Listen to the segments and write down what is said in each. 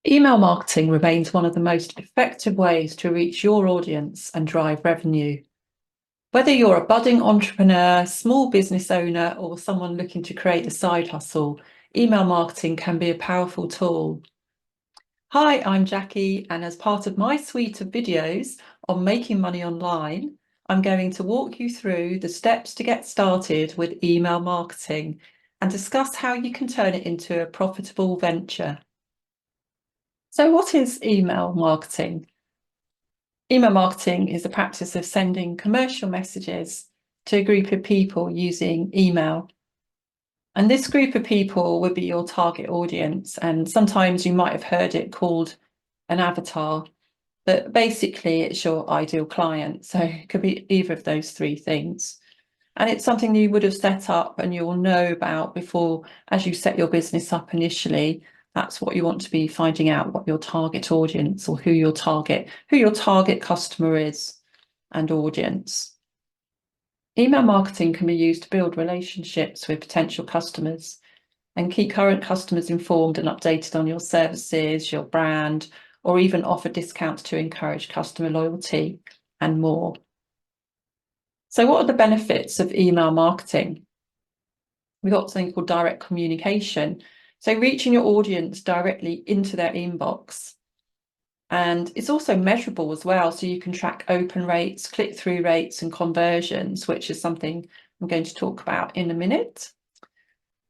Email marketing remains one of the most effective ways to reach your audience and drive revenue. Whether you're a budding entrepreneur, small business owner, or someone looking to create a side hustle, email marketing can be a powerful tool. Hi, I'm Jackie, and as part of my suite of videos on making money online, I'm going to walk you through the steps to get started with email marketing and discuss how you can turn it into a profitable venture. So what is email marketing? Email marketing is the practice of sending commercial messages to a group of people using email. And this group of people would be your target audience. And sometimes you might have heard it called an avatar, but basically it's your ideal client. So it could be either of those three things. And it's something you would have set up and you'll know about before, as you set your business up initially. That's what you want to be finding out, what your target audience or who your target customer is and audience. Email marketing can be used to build relationships with potential customers and keep current customers informed and updated on your services, your brand, or even offer discounts to encourage customer loyalty and more. So what are the benefits of email marketing? We've got something called direct communication. So reaching your audience directly into their inbox. And it's also measurable as well. So you can track open rates, click-through rates, and conversions, which is something I'm going to talk about in a minute.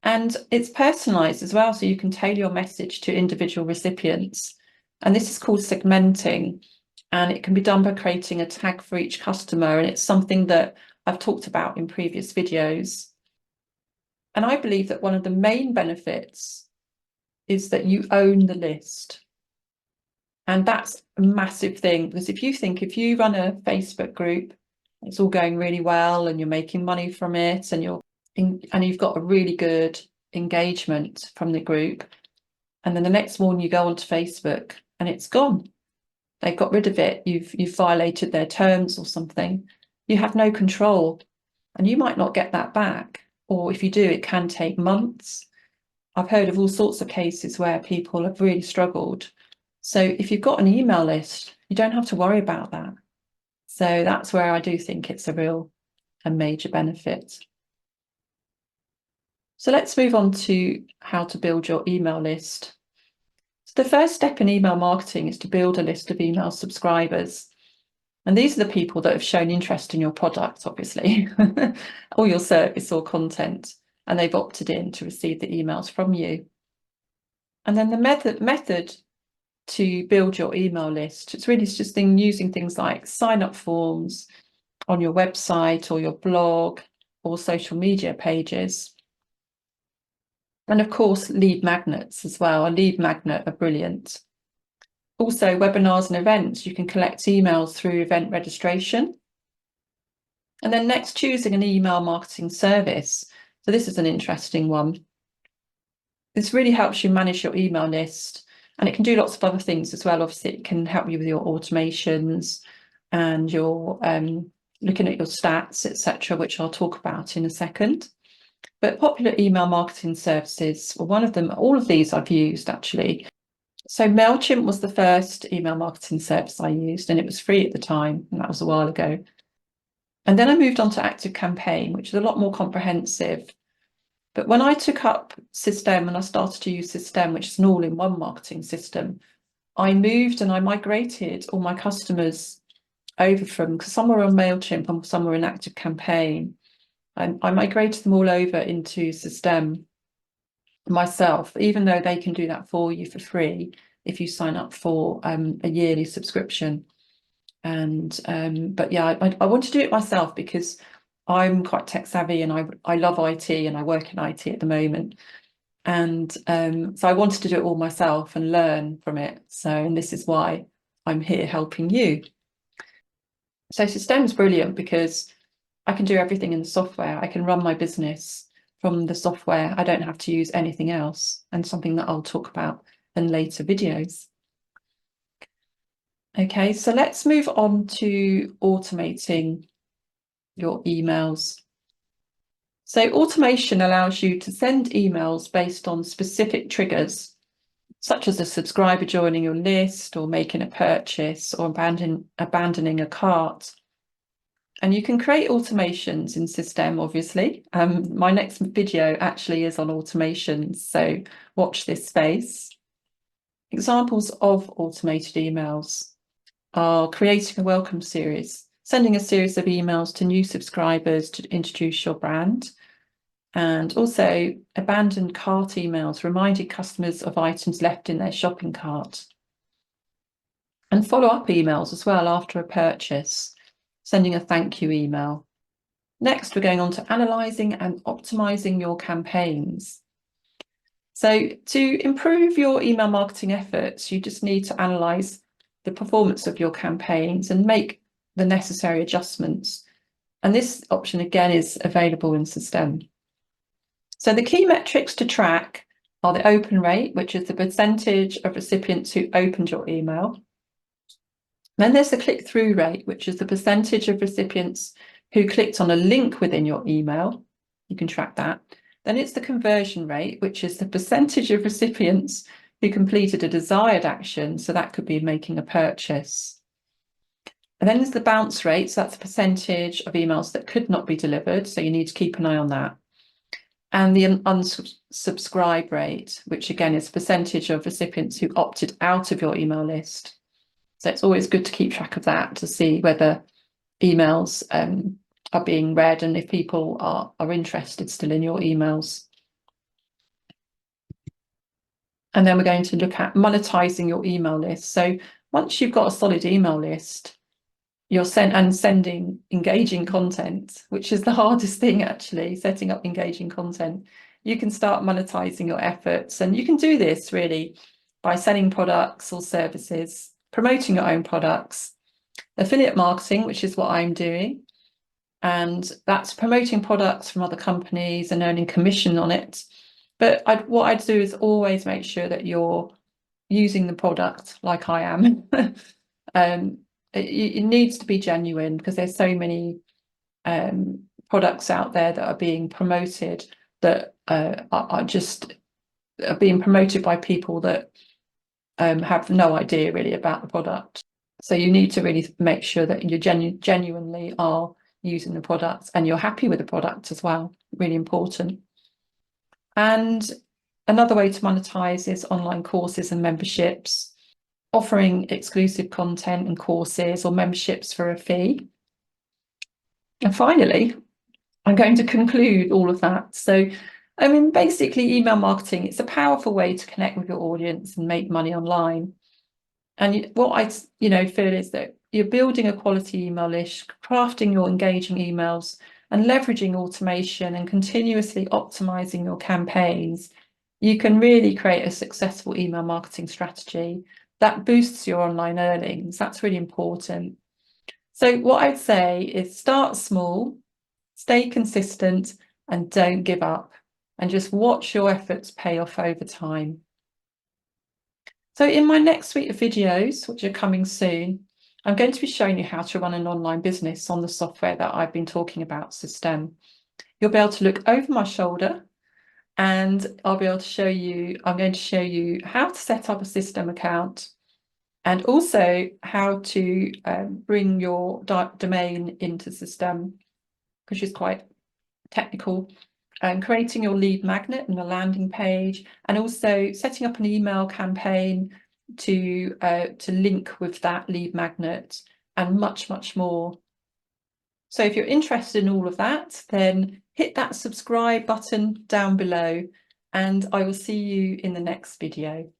And it's personalized as well. So you can tailor your message to individual recipients. And this is called segmenting. And it can be done by creating a tag for each customer. And it's something that I've talked about in previous videos. And I believe that one of the main benefits is that you own the list. And that's a massive thing, because if you run a Facebook group, it's all going really well and you're making money from it and you've got a really good engagement from the group. And then the next morning you go onto Facebook and it's gone. They've got rid of it. You've violated their terms or something. You have no control and you might not get that back. Or if you do, it can take months. I've heard of all sorts of cases where people have really struggled. So if you've got an email list, you don't have to worry about that. So that's where I do think it's a major benefit. So let's move on to how to build your email list. So the first step in email marketing is to build a list of email subscribers. And these are the people that have shown interest in your product, obviously, or your service or content, and they've opted in to receive the emails from you. And then the method to build your email list, it's really just using things like sign-up forms on your website or your blog or social media pages. And of course, lead magnets as well. A lead magnet are brilliant. Also, webinars and events, you can collect emails through event registration. And then next, choosing an email marketing service. So this is an interesting one. This really helps you manage your email list, and it can do lots of other things as well. Obviously, it can help you with your automations and your looking at your stats, etc., which I'll talk about in a second. But popular email marketing services, well, one of them, all of these I've used actually. So MailChimp was the first email marketing service I used, and it was free at the time, and that was a while ago. And then I moved on to ActiveCampaign, which is a lot more comprehensive. But when I took up System and I started to use System, which is an all-in-one marketing system, I moved and I migrated all my customers over from, because some were on MailChimp and some were in ActiveCampaign. I migrated them all over into System myself, even though they can do that for you for free if you sign up for a yearly subscription. And but yeah, I want to do it myself because I'm quite tech savvy and I love IT and I work in IT at the moment. And so I wanted to do it all myself and learn from it. And this is why I'm here helping you. So System is brilliant because I can do everything in the software. I can run my business from the software. I don't have to use anything else, and something that I'll talk about in later videos. Okay, so let's move on to automating your emails. So automation allows you to send emails based on specific triggers. such as a subscriber joining your list or making a purchase or abandoning a cart. And you can create automations in System, obviously. My next video actually is on automations, so watch this space. Examples of automated emails are creating a welcome series, sending a series of emails to new subscribers to introduce your brand, and also abandoned cart emails, reminding customers of items left in their shopping cart. And follow-up emails as well after a purchase, sending a thank you email. Next, we're going on to analysing and optimising your campaigns. So to improve your email marketing efforts, you just need to analyse the performance of your campaigns and make the necessary adjustments. And this option again is available in System. So the key metrics to track are the open rate, which is the percentage of recipients who opened your email. Then there's the click-through rate, which is the percentage of recipients who clicked on a link within your email. You can track that. Then it's the conversion rate, which is the percentage of recipients who completed a desired action. So that could be making a purchase. And then there's the bounce rate. So that's the percentage of emails that could not be delivered. So you need to keep an eye on that. And the unsubscribe rate, which again is the percentage of recipients who opted out of your email list. So it's always good to keep track of that to see whether emails are being read and if people are interested still in your emails. And then we're going to look at monetizing your email list. So once you've got a solid email list, you're sending engaging content, which is the hardest thing actually, setting up engaging content. You can start monetizing your efforts, and you can do this really by selling products or services, promoting your own products, affiliate marketing, which is what I'm doing. And that's promoting products from other companies and earning commission on it. But what I'd do is always make sure that you're using the product like I am. It needs to be genuine because there's so many products out there that are being promoted that are being promoted by people that have no idea really about the product. So you need to really make sure that you genuinely are using the product and you're happy with the product as well. Really important. And another way to monetize is online courses and memberships, offering exclusive content and courses or memberships for a fee. And finally, I'm going to conclude all of that. So, I mean, basically email marketing, it's a powerful way to connect with your audience and make money online. And what I feel is that you're building a quality email list, crafting your engaging emails and leveraging automation and continuously optimizing your campaigns. You can really create a successful email marketing strategy that boosts your online earnings. That's really important. So what I'd say is start small, stay consistent, and don't give up, and just watch your efforts pay off over time. So in my next suite of videos, which are coming soon, I'm going to be showing you how to run an online business on the software that I've been talking about, System. You'll be able to look over my shoulder and I'm going to show you how to set up a System account and also how to bring your domain into System, which is quite technical, and creating your lead magnet and the landing page, and also setting up an email campaign to link with that lead magnet, and much, much more. So if you're interested in all of that, then hit that subscribe button down below, and I will see you in the next video.